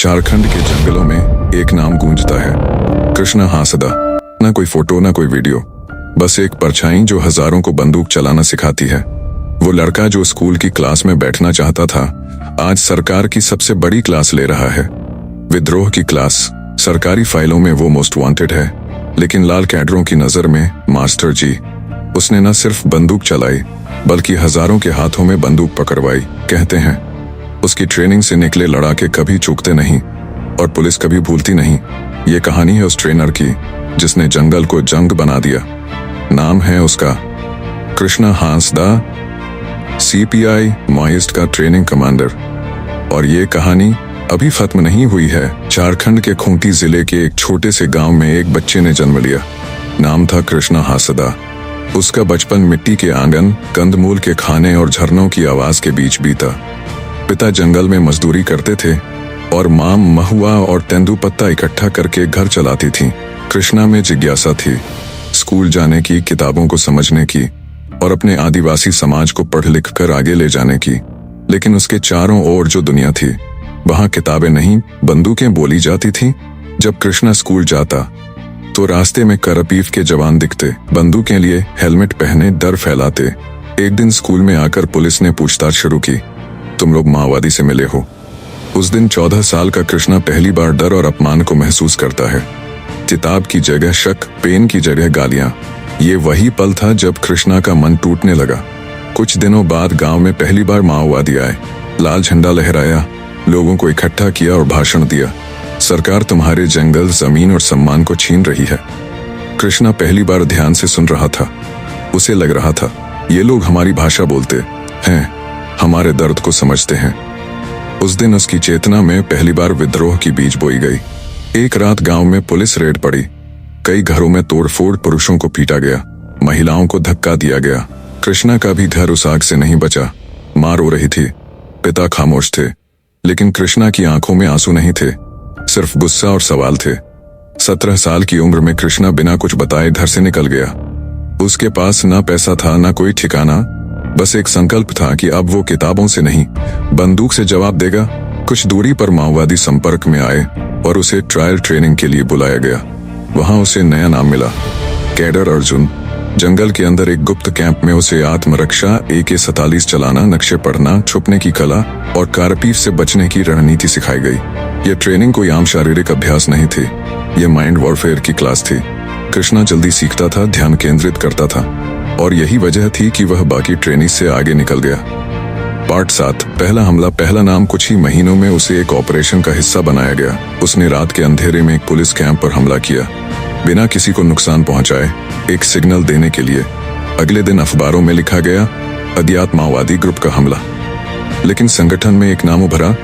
झारखंड के जंगलों में एक नाम गूंजता है, कृष्णा हांसदा। ना कोई फोटो ना कोई वीडियो, बस एक परछाई जो हजारों को बंदूक चलाना सिखाती है। वो लड़का जो स्कूल की क्लास में बैठना चाहता था, आज सरकार की सबसे बड़ी क्लास ले रहा है। विद्रोह की क्लास। सरकारी फाइलों में वो मोस्ट वांटेड है, लेकिन लाल कैडरों की नजर में मास्टर जी। उसने न सिर्फ बंदूक चलाई, बल्कि हजारों के हाथों में बंदूक पकड़वाई। कहते हैं उसकी ट्रेनिंग से निकले लड़ाके कभी चूकते नहीं और पुलिस कभी भूलती नहीं। ये कहानी है उस ट्रेनर की जिसने जंगल को जंग बना दिया। नाम है उसका कृष्णा हांसदा, सीपीआई माओइस्ट का ट्रेनिंग कमांडर। और ये कहानी अभी खत्म नहीं हुई है। झारखंड के खूंटी जिले के एक छोटे से गांव में एक बच्चे ने जन्म लिया। नाम था कृष्णा हांसदा। उसका बचपन मिट्टी के आंगन, कंदमूल के खाने और झरनों की आवाज के बीच बीता। पिता जंगल में मजदूरी करते थे और मां महुआ और तेंदुपत्ता इकट्ठा करके घर चलाती थी। कृष्णा में जिज्ञासा थी, स्कूल जाने की, किताबों को समझने की और अपने आदिवासी समाज को पढ़ लिख कर आगे ले जाने की। लेकिन उसके चारों ओर जो दुनिया थी, वहां किताबें नहीं, बंदूकें बोली जाती थीं। जब कृष्णा स्कूल जाता तो रास्ते में करपीफ के जवान दिखते, बंदूकें लिए, हेलमेट पहने, डर फैलाते। एक दिन स्कूल में आकर पुलिस ने पूछताछ शुरू की, तुम लोग माओवादी से मिले हो? उस दिन 14 साल का कृष्णा पहली बार डर और अपमान को महसूस करता है। किताब की जगह शक, पेन की जगह गालियां। ये वही पल था जब कृष्णा का मन टूटने लगा। कुछ दिनों बाद गांव में पहली बार माओवादी आए। लाल झंडा लहराया, लोगों को इकट्ठा किया और भाषण दिया, सरकार तुम्हारे जंगल, जमीन और सम्मान को छीन रही है। कृष्णा पहली बार ध्यान से सुन रहा था। उसे लग रहा था ये लोग हमारी भाषा बोलते हैं, हमारे दर्द को समझते हैं। उस दिन उसकी चेतना में पहली बार विद्रोह की बीज बोई गई। एक रात गांव में पुलिस रेड पड़ी। कई घरों में तोड़फोड़, पुरुषों को पीटा गया, महिलाओं को धक्का दिया गया। कृष्णा का भी घर उस आग से नहीं बचा। मां रो रही थी, पिता खामोश थे, लेकिन कृष्णा की आंखों में आंसू नहीं थे, सिर्फ गुस्सा और सवाल थे। 17 साल की उम्र में कृष्णा बिना कुछ बताए घर से निकल गया। उसके पास ना पैसा था, ना कोई ठिकाना, बस एक संकल्प था कि अब वो किताबों से नहीं, बंदूक से जवाब देगा। कुछ दूरी पर माओवादी संपर्क में आए और उसे ट्रायल ट्रेनिंग के लिए बुलाया गया। वहां उसे नया नाम मिला, कैडर अर्जुन। जंगल के अंदर एक गुप्त कैंप में उसे आत्मरक्षा, AK-47 चलाना, नक्शे पढ़ना, छुपने की कला और कारपीफ से बचने की रणनीति सिखाई गई। यह ट्रेनिंग कोई आम शारीरिक अभ्यास नहीं थी, यह माइंड वॉरफेयर की क्लास थी। कृष्णा जल्दी सीखता था, ध्यान केंद्रित करता था, और यही वजह थी कि वह बाकी ट्रेनिंग से आगे निकल गया। पार्ट 7, पहला हमला। पहला नाम। कुछ ही महीनों में उसे एक ऑपरेशन का हिस्सा बनाया गया। उसने रात के अंधेरे में एक पुलिस कैंप पर हमला किया, बिना किसी को नुकसान पहुंचाए, एक सिग्नल देने के लिए। अगले दिन अखबारों में लिखा गया, अज्ञात माओवादी ग्रुप का हमला। लेकिन संगठन में एक नाम उभरा।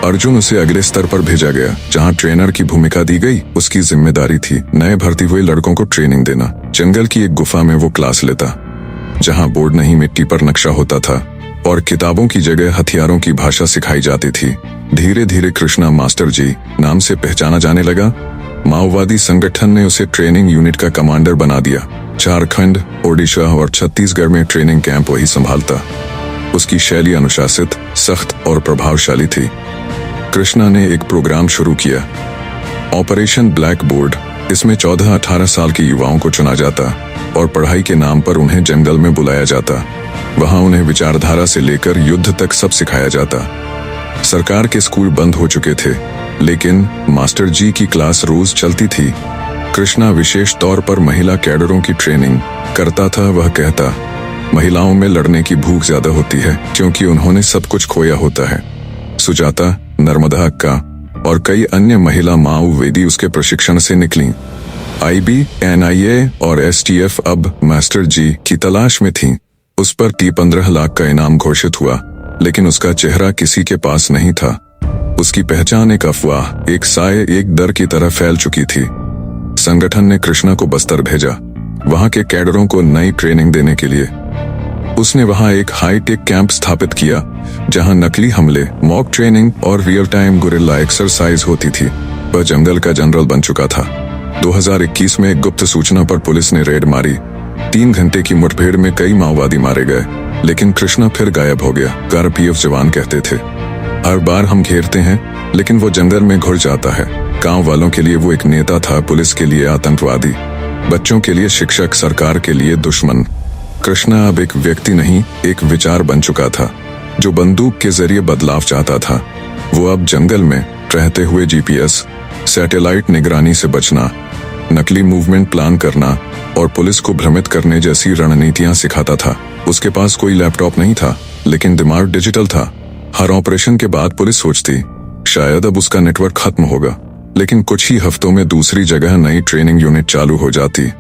अर्जुन। उसे अगले स्तर पर भेजा गया, जहां ट्रेनर की भूमिका दी गई। उसकी जिम्मेदारी थी नए भर्ती हुए लड़कों को ट्रेनिंग देना। जंगल की एक गुफा में वो क्लास लेता, जहां बोर्ड नहीं, मिट्टी पर नक्शा होता था और किताबों की जगह हथियारों की भाषा सिखाई जाती थी। धीरे धीरे कृष्णा मास्टर जी नाम से पहचाना जाने लगा। माओवादी संगठन ने उसे ट्रेनिंग यूनिट का कमांडर बना दिया। झारखंड, ओडिशा और छत्तीसगढ़ में ट्रेनिंग कैंप वही संभालता। उसकी शैली अनुशासित, सख्त और प्रभावशाली थी। कृष्णा ने एक प्रोग्राम शुरू किया, ऑपरेशन ब्लैक बोर्ड। इसमें 14-18 साल के युवाओं को चुना जाता और पढ़ाई के नाम पर उन्हें जंगल में बुलाया जाता। वहां उन्हें विचारधारा से लेकर युद्ध तक सब सिखाया जाता। सरकार के स्कूल बंद हो चुके थे, लेकिन मास्टर जी की क्लास रोज चलती थी। कृष्णा विशेष तौर पर महिला कैडरों की ट्रेनिंग करता था। वह कहता, महिलाओं में लड़ने की भूख ज्यादा होती है, क्योंकि उन्होंने सब कुछ खोया होता है। सुजाता, नर्मदा अक्का और कई अन्य महिला माओवादी उसके प्रशिक्षण से निकलीं। IB, NIA और STF अब मास्टर जी की तलाश में थीं। उस पर 15 लाख का इनाम घोषित हुआ, लेकिन उसका चेहरा किसी के पास नहीं था। उसकी पहचान एक अफवाह, एक साए, एक डर की तरह फैल चुकी थी। संगठन ने कृष्णा को बस्तर भेजा, वहां के कैडरों को नई ट्रेनिंग देने के लिए। उसने वहां एक हाईटेक कैंप स्थापित किया, जहां नकली हमले, मॉक ट्रेनिंग और रियल टाइम गुरिल्ला एक्सरसाइज होती थी। वह जंगल का जनरल बन चुका था। 2021 में एक गुप्त सूचना पर पुलिस ने रेड मारी। 3 घंटे की मुठभेड़ में कई माओवादी मारे गए, लेकिन कृष्णा फिर गायब हो गया। CRPF जवान कहते थे हर बार हम घेरते हैं, लेकिन वो जंगल में घुस जाता है। गांव वालों के लिए वो एक नेता था, पुलिस के लिए आतंकवादी, बच्चों के लिए शिक्षक, सरकार के लिए दुश्मन। कृष्णा अब एक व्यक्ति नहीं, एक विचार बन चुका था, जो बंदूक के जरिए बदलाव चाहता था। वो अब जंगल में रहते हुए जीपीएस, सैटेलाइट निगरानी से बचना, नकली मूवमेंट प्लान करना और पुलिस को भ्रमित करने जैसी रणनीतियां सिखाता था। उसके पास कोई लैपटॉप नहीं था, लेकिन दिमाग डिजिटल था। हर ऑपरेशन के बाद पुलिस सोचती शायद अब उसका नेटवर्क खत्म होगा, लेकिन कुछ ही हफ्तों में दूसरी जगह नई ट्रेनिंग यूनिट चालू हो जाती।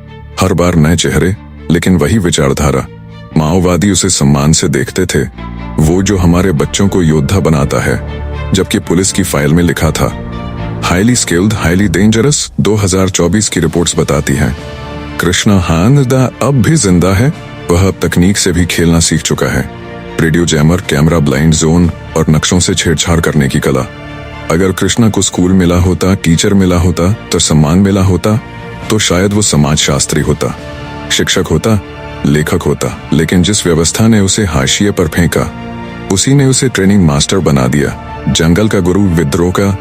हर बार नए चेहरे, लेकिन वही विचारधारा। माओवादी उसे सम्मान से देखते थे, वो जो हमारे बच्चों को योद्धा बनाता है, जबकि पुलिस की फाइल में लिखा था हाईली स्किल्ड, हाईली डेंजरस। 2024 की रिपोर्ट्स बताती हैं कृष्णा हासदा अब भी जिंदा है। वह अब तकनीक से भी खेलना सीख चुका है। Radio jammer, camera, blind zone और नक्शों से छेड़छाड़ करने की कला। अगर कृष्णा को स्कूल मिला होता, टीचर मिला होता, तो सम्मान मिला होता, तो शायद वो समाजशास्त्री होता, शिक्षक होता, लेखक होता। लेकिन जिस व्यवस्था ने उसे हाशिए पर फेंका, उसी ने उसे ट्रेनिंग मास्टर बना दिया। जंगल का गुरु, विद्रोह का